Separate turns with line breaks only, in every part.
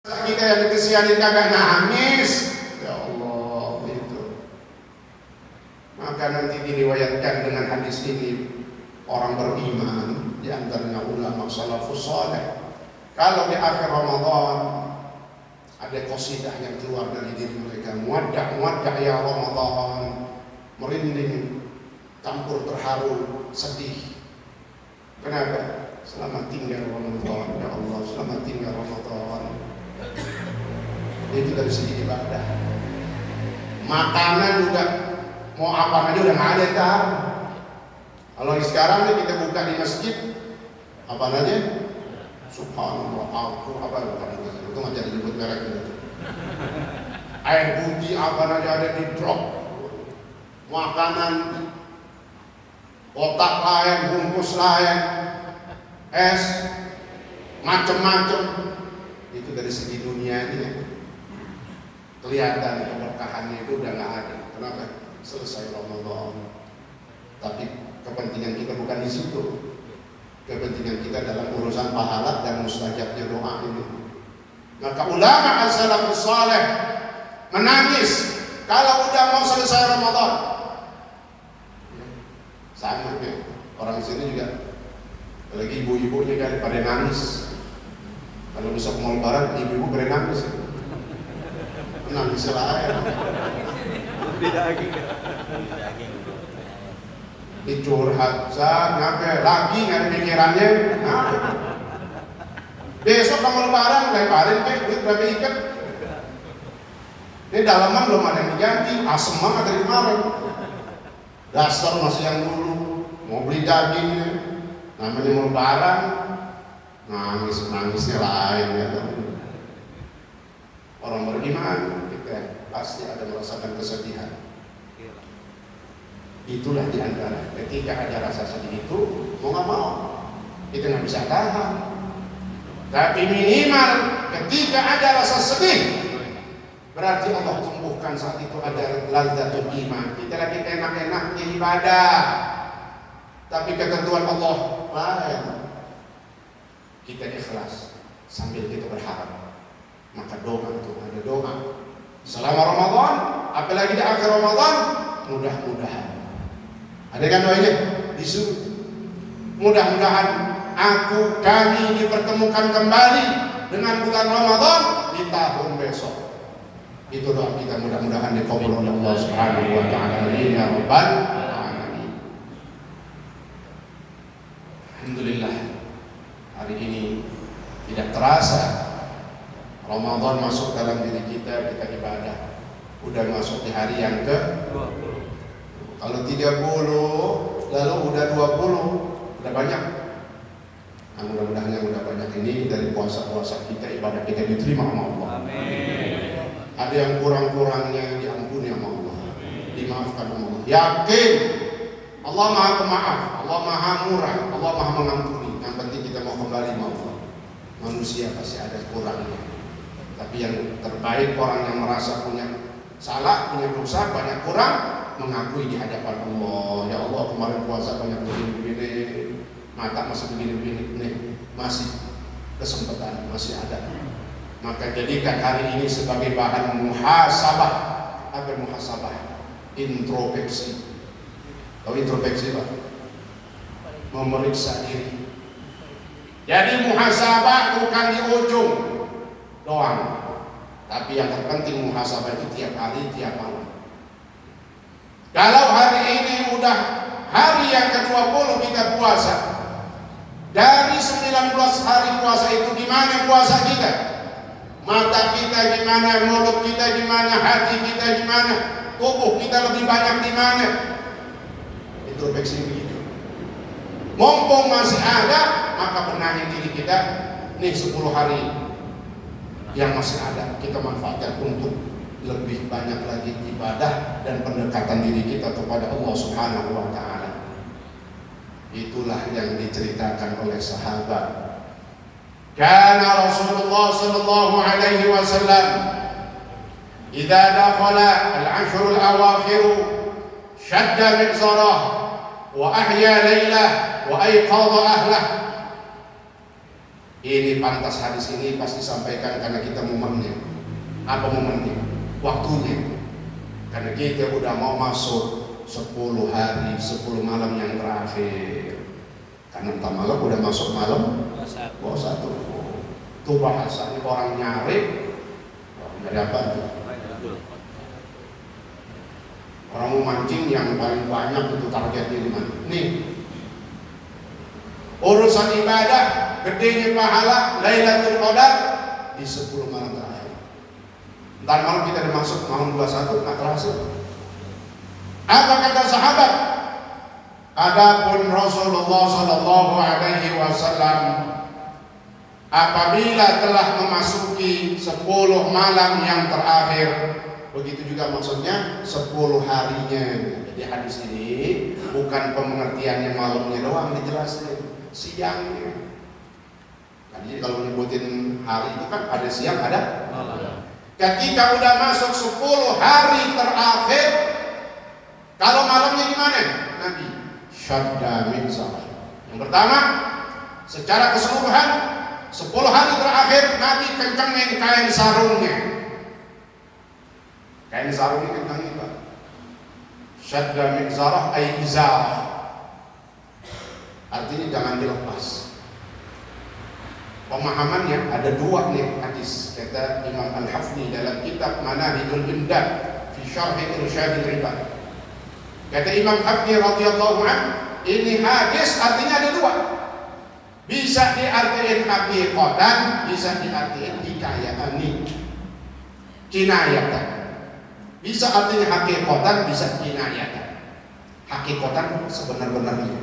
Kita yang dikesianin kagak nangis, ya Allah itu. Maka nanti diriwayatkan dengan hadis ini orang beriman, di antaranya ulama salafus saleh, kalau di akhir Ramadan ada qasidah yang keluar dari diri mereka, muwadda' ya Ramadan, merinding, campur terharu, sedih. Kenapa? Selamat tinggal Ramadan, ya Allah, selamat tinggal Ramadan. Itu dari segi ibadah. Makanan juga mau apa aja udah nggak ada tar. Kalau sekarang nih kita buka di masjid apa aja? Subhanallah, aku apa itu nggak jadi nyebut merek itu. Air putih apa aja ada di drop. Makanan kotak lain, bungkus lain, es, macem-macem. Itu dari segi dunia ini ya. Kelihatan keberkahannya itu udah nggak ada. Kenapa? Selesai Ramadan. Tapi kepentingan kita bukan di situ. Kepentingan kita dalam urusan pahala dan mustajabnya doa ini. Maka ulama as-salafus saleh menangis kalau udah mau selesai Ramadan. Sama ya. Orang di sini juga lagi ibu-ibunya kan pada nangis. Kalau besok mau lebaran, ibu-ibu pada nangis. Nangis lain. Dicurhat, ngapain lagi nggak ada pikirannya? Besok kamu lebaran, lebarin duit berapa ikat? Ini dalaman belum ada yang diganti, asem banget dari kemarin. Dasar masih yang dulu, mau beli dagingnya, namanya mau lebaran, nangisnya lain ya. Orang beriman kita pasti ada merasakan kesedihan. Itulah diantara ketika ada rasa sedih itu mau nggak mau kita nggak bisa tahan. Tapi minimal ketika ada rasa sedih berarti Allah tumbuhkan saat itu ada lazzatul iman. Kita lagi enak-enaknya ibadah, tapi ketentuan Allah lain. Kita ikhlas sambil kita berharap. Maka doa itu ada doa selama Ramadan, apalagi di akhir Ramadan, mudah-mudahan. Ada kan doanya? Disuruh. Mudah-mudahan kami dipertemukan kembali dengan bulan Ramadan di tahun besok. Itu doa kita, mudah-mudahan dikabul oleh Allah Subhanahu wa taala. Ya Rabbal alamin. Alhamdulillah. Hari ini tidak terasa Ramadan masuk dalam diri kita ibadah. Udah masuk di hari yang ke-20. Kalau 30, lalu udah 20, udah banyak. Nah, mudah-mudahan yang udah banyak ini dari puasa-puasa kita, ibadah kita diterima sama Allah. Amin. Ada yang kurang-kurangnya diampuni sama Allah. Dimaafkan sama Allah. Yakin Allah Maha Pemaaf, Allah Maha Murah, Allah Maha Mengampuni. Yang penting kita mau kembali sama Allah. Manusia pasti ada kurangnya. Tapi yang terbaik orang yang merasa punya salah, punya dosa, banyak kurang, mengakui di hadapan Allah. Ya Allah, kemarin puasa banyak begini-begini, mata masih begini-begini, nih masih kesempatan, masih ada. Maka jadikan hari ini sebagai bahan muhasabah. Apa muhasabah? Introspeksi. Tahu introspeksi Pak? Memeriksa diri. Jadi muhasabah bukan di ujung doang, tapi yang terpenting muhasabah itu tiap hari, tiap malam. Kalau hari ini udah hari yang ke-20 kita puasa, dari 19 hari puasa itu gimana puasa kita? Mata kita gimana, mulut kita gimana, hati kita gimana, tubuh kita lebih banyak di mana? Introspeksi begitu. Mumpung masih ada, maka benahi diri kita. Nih 10 hari yang masih ada, kita manfaatkan untuk lebih banyak lagi ibadah dan pendekatan diri kita kepada Allah Subhanahu wa taala. Itulah yang diceritakan oleh sahabat. Kana Rasulullah sallallahu alaihi wasallam idza dakhala al-ashr al-awakhir shadda mi'zarah wa ahya laylah wa ayqadha ahlah. Ini pantas hadis ini pasti disampaikan karena kita momennya. Apa momennya? Waktunya. Karena kita udah mau masuk 10 hari 10 malam yang terakhir. Karena entah malam udah masuk malam satu. Tuh bahasanya orang nyari apa tuh? Orang mau mancing yang paling banyak itu targetnya di mana? Nih, urusan ibadah, gedenya pahala, Lailatul Qadar di 10 malam terakhir. Ntar malam kita udah masuk malam 21, nggak terasa. Apa kata sahabat? Adapun Rasulullah Sallallahu Alaihi Wasallam apabila telah memasuki 10 malam yang terakhir, begitu juga maksudnya 10 harinya. Jadi hadis ini bukan pengertiannya malamnya doang dijelasin, siangnya. Jadi kalau menyebutin hari itu kan ada siang ada malam. Ketika udah masuk 10 hari terakhir, kalau malamnya gimana? Nabi syadda min sahar. Yang pertama, secara keseluruhan 10 hari terakhir Nabi kencangin kain sarungnya. Kain sarungnya kencangin Pak. Syadda min zarah ay izarah. Artinya jangan dilepas. Pemahamannya ada dua nih hadis, kata Imam Al-Hafni dalam kitab Manahijul Imdad fi Syarh Irsyadil Ibad. Kata Imam Hafni radhiyallahu anhu, ini hadis artinya ada dua. Bisa diartikan haqiqatan, bisa diartikan hikayatan, kinayatan. Bisa artinya haqiqatan, bisa kinayatan. Haqiqatan sebenar-benarnya.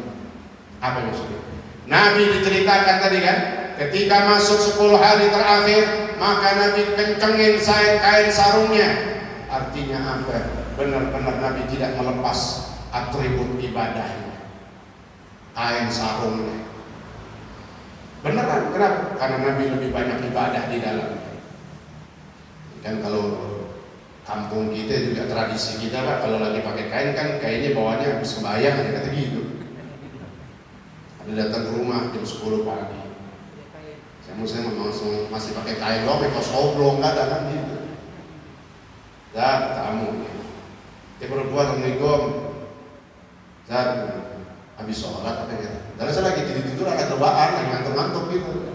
Apa maksudnya? Nabi diceritakan tadi kan, ketika masuk 10 hari terakhir, maka Nabi kencengin kain sarungnya. Artinya apa? Benar-benar Nabi tidak melepas atribut ibadahnya, kain sarungnya. Beneran, kenapa? Karena Nabi lebih banyak ibadah di dalam. Kan kalau kampung kita juga tradisi kita Pak, kalau lagi pakai kain kan kayaknya bawahnya habis sembahyang aja kata gitu. Ada datang ke rumah jam 10 pagi. Saya masih pakai kain doang, kos oblong nggak ada kan gitu. Dan tamu, dia berdua Assalamualaikum. Dan habis sholat apa ya? Dan saya lagi tidur ada terbaan, lagi ngantuk-ngantuk gitu.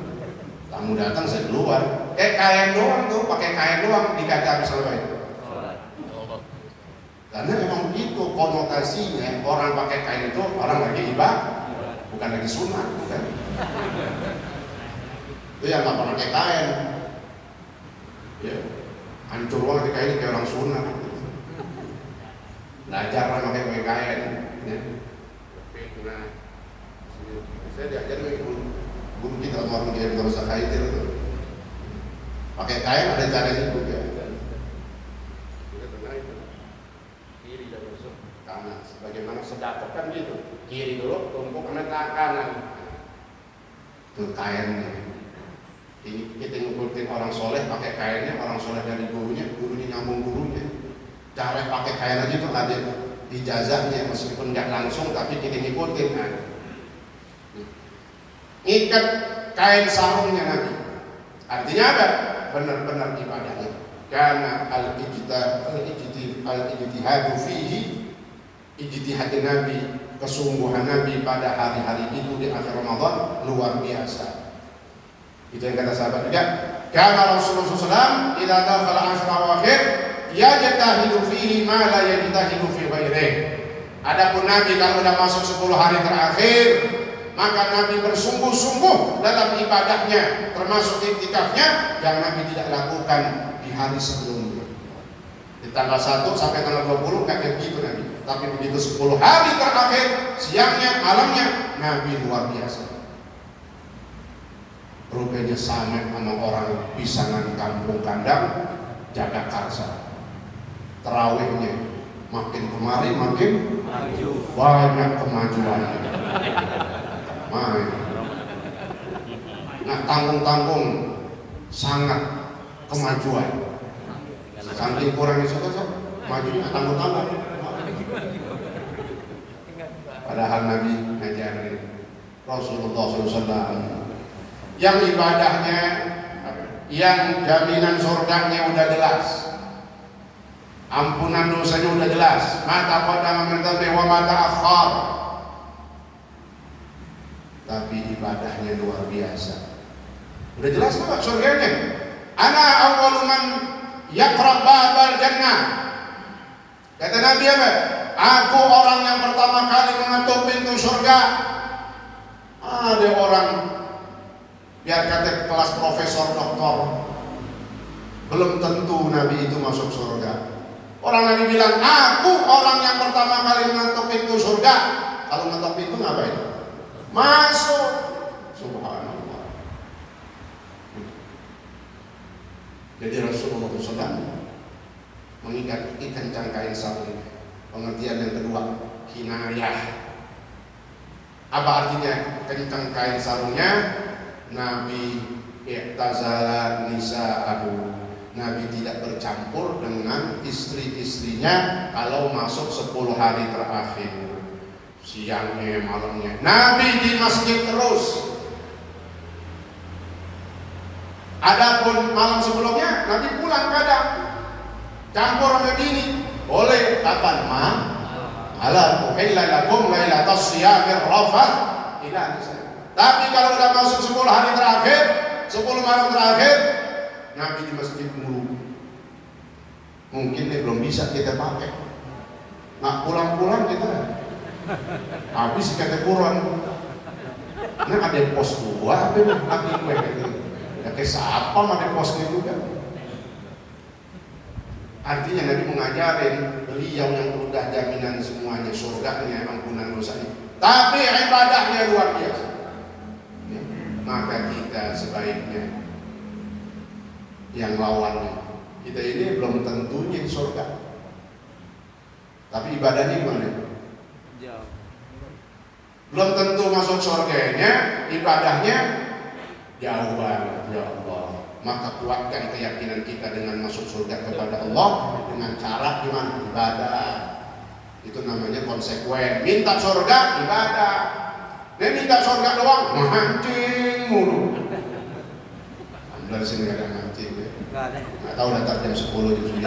Tamu datang saya keluar, kain doang tuh, pakai kain doang dikata habis sholat itu. Karena memang begitu konotasinya, orang pakai kain itu orang lagi ibadah, bukan lagi sunat, bukan. Itu yang nggak pakai kain, ya hancur banget kainnya kayak orang sunat. Belajar orang pakai kain, ya. Nah, saya diajarin guru kita orang dia nggak usah kain itu. Pakai kain ada caranya juga. Kiri dan kanan, sebagaimana sedekah kan gitu. Kiri dulu, tumpuk ke kanan. Itu kainnya. Ini kita ngikutin orang soleh pakai kainnya, orang soleh dari gurunya nyambung gurunya. Cara pakai kain aja tuh ada ijazahnya, meskipun nggak langsung tapi kita ngikutin. Nah, ikat kain sarungnya Nabi. Artinya apa? Benar-benar ibadahnya. Karena al-ijtihadu fihi, ijtihad Nabi, kesungguhan Nabi pada hari-hari itu di akhir Ramadan luar biasa. Itu yang kata sahabat juga. Karena Rasulullah SAW idza dakhala ashr awakhir yajtahidu fihi ma la yajtahidu fi ghairihi. Adapun Nabi kalau sudah masuk 10 hari terakhir, maka Nabi bersungguh-sungguh dalam ibadahnya, termasuk iktikafnya yang Nabi tidak lakukan di hari sebelumnya. Di tanggal 1 sampai tanggal 20 enggak kayak gitu Nabi. Tapi begitu 10 hari terakhir, siangnya, malamnya, Nabi luar biasa. Rupanya sama orang pisangan kampung kandang jaga karsa. Terawihnya makin kemari makin maju, banyak kemajuannya. Nah, tanggung-tanggung sangat kemajuan. Saking kurangnya suka majunya tanggung-tanggung. Padahal Nabi ngajarin Rasulullah SAW yang ibadahnya, yang jaminan surganya udah jelas, ampunan dosanya udah jelas, mata qadama min dhanbi wa mata akhar, tapi ibadahnya luar biasa. Udah jelas nggak surganya? Ana awwalu man yaqra babal jannah. Kata Nabi apa? Aku orang yang pertama kali mengetuk pintu surga. Ada orang, biar kata kelas profesor doktor, belum tentu Nabi itu masuk surga. Orang Nabi bilang, aku orang yang pertama kali mengetuk pintu surga. Kalau mengetuk pintu ngapain? Masuk. Subhanallah. Jadi Rasulullah SAW ikan cangkain sarung. Pengertian yang kedua, kinayah. Apa artinya kencang kain sarungnya? Nabi i'tazala nisa'ahu. Nabi tidak bercampur dengan istri-istrinya kalau masuk 10 hari terakhir, siangnya, malamnya. Nabi di masjid terus. Adapun malam sebelumnya Nabi pulang kadang campur sama bini. Boleh kapan? Malam. Uhilla lakum lailatas siyamir rafath ila nisaa. Tapi kalau udah masuk 10 hari terakhir, 10 malam terakhir, Nabi di masjid mulu. Mungkin dia belum bisa kita pakai. Nah pulang-pulang kita habis kata Quran. Nah ada pos 2 apa nih? Ya kayak siapa ada posnya juga. Artinya Nabi mengajarin beliau yang udah jaminan semuanya, surganya, ampunan dosanya, tapi ibadahnya luar biasa. Ya, maka kita sebaiknya yang lawannya, kita ini belum tentunya surga, tapi ibadahnya gimana? Jauh. Belum tentu masuk surganya, ibadahnya jauh banget. Ya Allah. Maka kuatkan keyakinan kita dengan masuk surga kepada Allah dengan cara gimana? Ibadah. Itu namanya konsekuen. Minta surga, ibadah. Dia minta surga doang, mancing mulu. Dari sini gak ada mancing ya. Gak tahu datang jam 10 jam 9.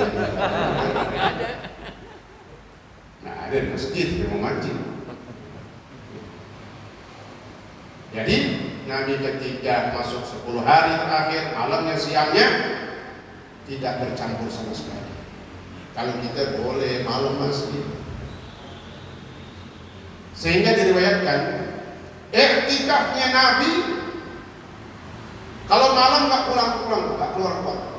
Nah ada di masjid yang mau mancing. Jadi Nabi ketika masuk 10 hari terakhir, malamnya, siangnya, tidak bercampur sama sekali. Kalau kita boleh malam masjid. Sehingga diriwayatkan iktikafnya Nabi, kalau malam nggak pulang-pulang, nggak keluar-keluar.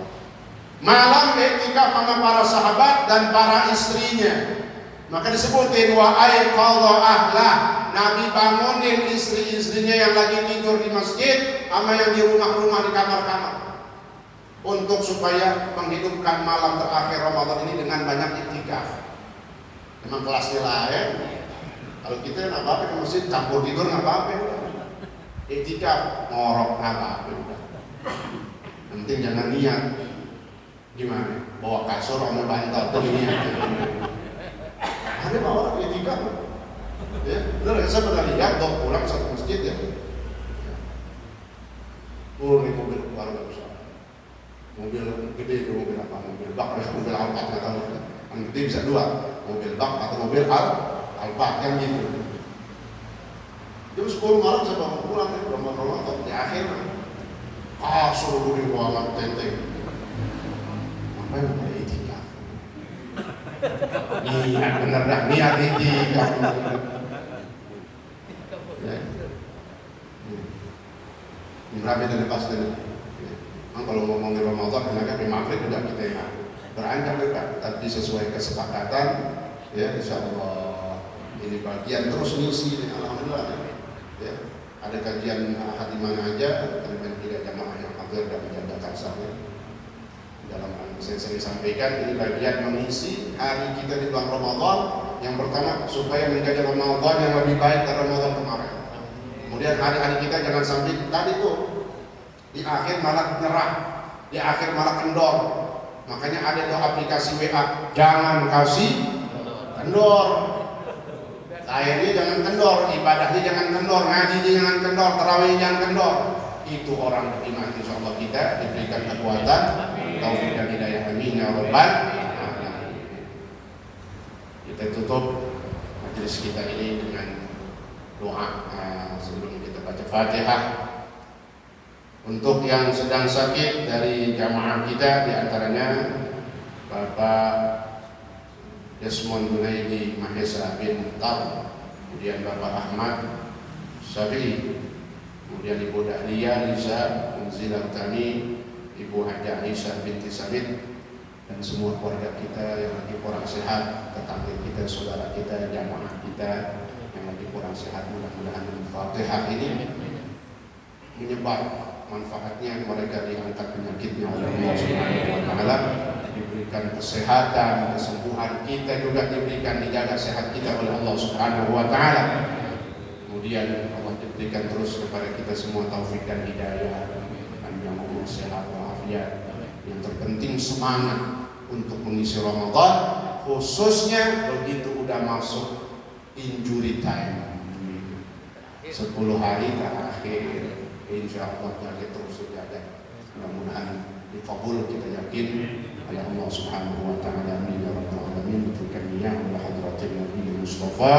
Malam iktikaf sama para sahabat dan para istrinya. Maka disebutin wa aiqadha ahlah. Nabi bangunin istri-istrinya yang lagi tidur di masjid sama yang di rumah-rumah di kamar-kamar, untuk supaya menghidupkan malam terakhir Ramadan ini dengan banyak iktikaf. Memang kelasnya lain. Kalau kita nggak apa-apa ke masjid campur tidur nggak apa-apa. Iktikaf ngorok nggak apa-apa. Penting jangan niat. Gimana? Bawa kasur sama bantal tuh niat. Ada orang iktikaf. Ya, benar, saya pernah lihat dok pulang satu masjid ya. Nih mobil baru besar, mobil gede itu mobil apa? Mobil bak, mobil Alphard nggak tahu. Yang gede bisa 2, mobil bak atau mobil Alphard yang gitu. Jam 10 malam saya bangun pulang ya, Ramadan di akhir. Suruh di ruangan tenteng. Apa yang mau itikaf? Niat bener dah, niat itikaf. Berapa dari pas tadi? Kalau ngomongin Ramadan, kenapa maghrib udah kita beranjak dekat, tapi sesuai kesepakatan, ya Insya Allah ini bagian terus ngisi, alhamdulillah. Ya, ada kajian di mana aja, dan tidak jamaah yang hadir dan menjaga sahnya. Dalam saya sering sampaikan, ini bagian mengisi hari kita di bulan Ramadan. Yang pertama supaya menjadi Ramadan yang lebih baik dari Ramadan kemarin. Kemudian hari-hari kita jangan sampai tadi tuh di akhir malah nyerah, di akhir malah kendor. Makanya ada tuh aplikasi WA, jangan kasih kendor. Akhirnya jangan kendor, ibadahnya jangan kendor, ngajinya jangan kendor, tarawih jangan kendor. itu orang beriman, insyaallah kita diberikan kekuatan, taufik dan hidayah. Amin ya rabbal alamin. Kita tutup majelis kita ini dengan doa sebelum kita baca Fatihah. Untuk yang sedang sakit dari jamaah kita, diantaranya Bapak Desmond Junaidi Mahesa bin Mukhtar, kemudian Bapak Ahmad Syafi'i, kemudian Ibu Dahlia Liza Munzilah Tani, Ibu Hajah Aisyah binti Sabit, dan semua keluarga kita yang lagi kurang sehat, tetangga kita, saudara kita, jamaah kita yang lagi kurang sehat. Mudah-mudahan Fatihah ini menyebar manfaatnya, mereka diangkat penyakitnya oleh Allah Subhanahu wa taala, diberikan kesehatan, kesembuhan, kita juga diberikan, dijaga sehat kita oleh Allah Subhanahu wa taala. Kemudian Allah diberikan terus kepada kita semua taufik dan hidayah, panjang umur, sehat walafiat. Yang terpenting semangat untuk mengisi Ramadan, khususnya begitu udah masuk injury time, 10 hari terakhir, insyaallah kita terus jaga. Mudah-mudahan dikabul, kita yakin oleh Allah Subhanahu wa taala. Amin ya rabbal alamin. Berkaitan dengan hadratin Nabi Mustafa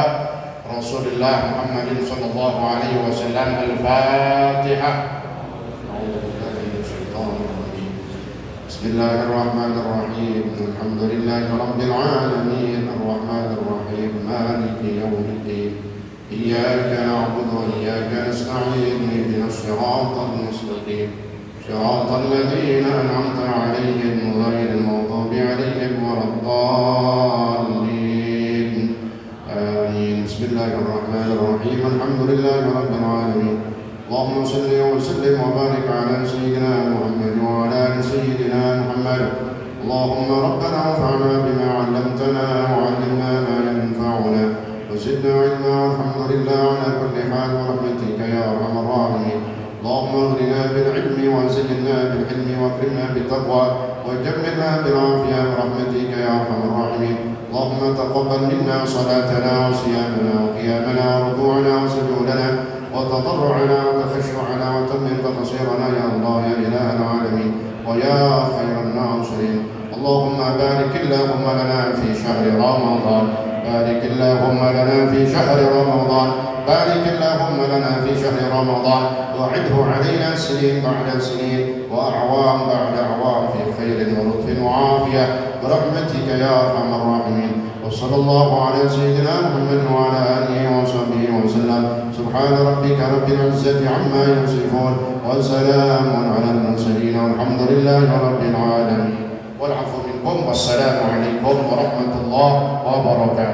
Rasulullah Muhammadin sallallahu alaihi wasallam. Al-Fatihah. Bismillahirrahmanirrahim. Alhamdulillahi rabbil alamin. Arrahmanir rahim. Maliki yaumiddin. إياك نعبد وإياك نستعين اهدنا الصراط المستقيم صراط الذين أنعمت عليهم غير المغضوب عليهم ولا الضالين آمين. بسم الله الرحمن الرحيم. الحمد لله رب العالمين. اللهم صل وسلم وبارك على سيدنا محمد وعلى آل سيدنا محمد. اللهم ربنا انفعنا بما علمتنا وعلمنا ما ينفعنا وزدنا علما والحمد لله على كل حال برحمتك يا ارحم الراحمين. اللهم اغننا بالعلم وزدنا بالحلم واكرمنا بالتقوى وجملنا بالعافيه برحمتك يا ارحم الراحمين. اللهم تقبل منا صلاتنا وصيامنا وقيامنا وركوعنا وسجودنا وتضرعنا وتخشعنا وتمم تقصيرنا يا الله يا اله العالمين ويا خير الناصرين. اللهم بارك اللهم لنا في شهر رمضان. بارك اللهم لنا في شهر رمضان. بارك اللهم لنا في شهر رمضان وعده علينا سنين بعد سنين وأعوام بعد أعوام في خير ولطف وعافية برحمتك يا أرحم الراحمين. وصلى الله على سيدنا محمد وعلى آله وصحبه وسلم. سبحان ربك رب العزة عما يصفون وسلام على المرسلين والحمد لله رب العالمين. والعفو منكم والسلام عليكم ورحمة الله وبركاته.